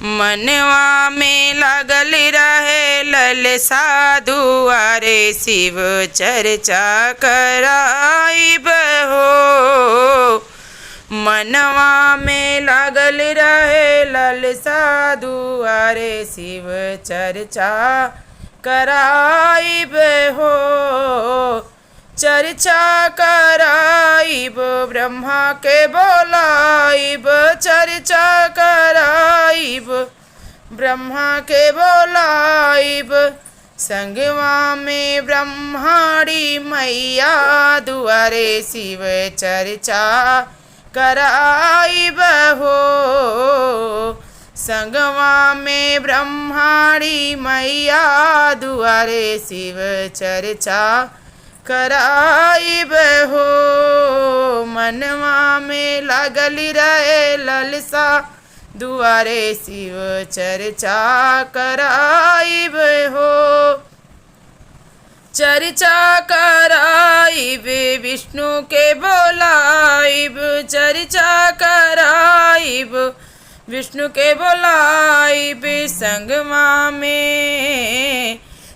मनवा में लागल रहे ललसा दुआरे शिव चर्चा कराइब हो। मनवा में लागल रहे ललसा दुआरे शिव चर्चा कराइब हो। चर्चा कराइब ब्रह्मा के बोलाइब, चर्चा कराइब ब्रह्मा के बोलाइब। संगवा में ब्रह्माणी मैया दुआरे शिव चर्चा कराइब हो। संगवा में ब्रह्माणी मैया दुआरे शिव चर्चा कराइब हो। मनवा में लागल रहे ललसा दुआरे शिव चर्चा कराइब हो। चर्चा कराइब विष्णु के बोलाइब, चर्चा कराइब विष्णु के बोलाइब।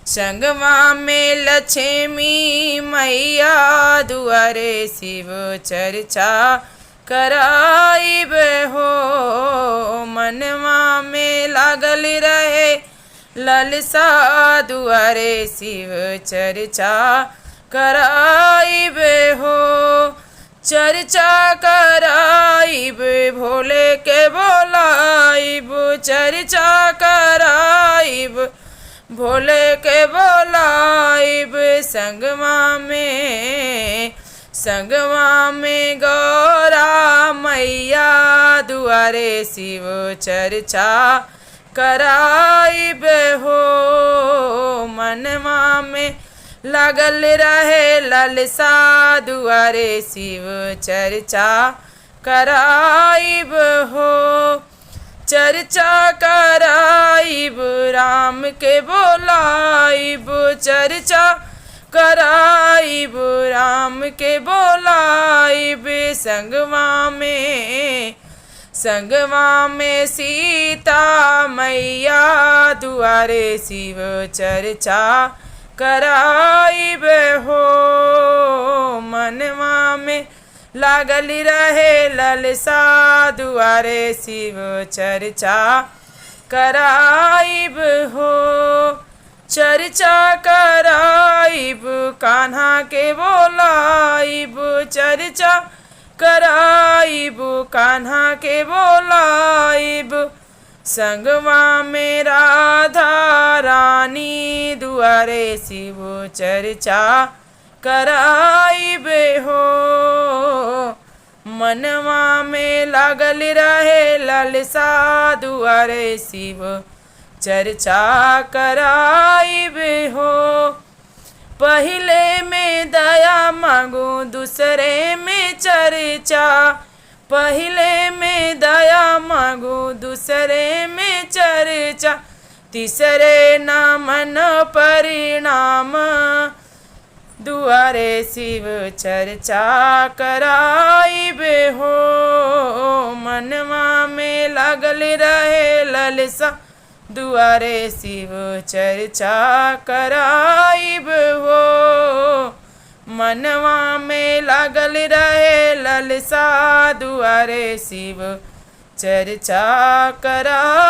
संगमा में लक्ष्मी मैया दुआरे शिव चर्चा कराइब हो। मनवा में लागल रहे ललसा दुआरे शिव चर्चा कराइब हो। चर्चा कराइब भोले के बोलाइब, चर्चा कराइब भोले के बोलाइब। संगवा में गौरा मैया दुआरे शिव चर्चा कराइब हो। मनवा में लागल रहे ललसा दुआरे शिव चर्चा कराइब हो। चर्चा कराइब राम के बोलाइब, चर्चा कराइब राम के बोलाइब। संगवा में सीता मैया दुआरे शिव चर्चा कराइब हो। मनवा में लागल रहे ललसा दुआरे शिव चर्चा कराइब हो। चर्चा कराइब कान्हा के बोलाइब, चर्चा कराइब कान्हा के बोलाइब। संगवा में राधा रानी दुआरे शिव चर्चा कराइब हो। मनवा में लागल रहे ललसा दुआरे शिव चर्चा कराइब हो। पहले में दया मांगो दूसरे में चर्चा, पहले में दया मांगो दूसरे में चर्चा। तीसरे न मन परिणाम दुआरे शिव चर्चा कराइब हो। मनवा में लागल रहे ललसा दुआरे शिव चर्चा कराइब हो। मनवा में लागल रहे ललसा दुआरे शिव चर्चा कराइब।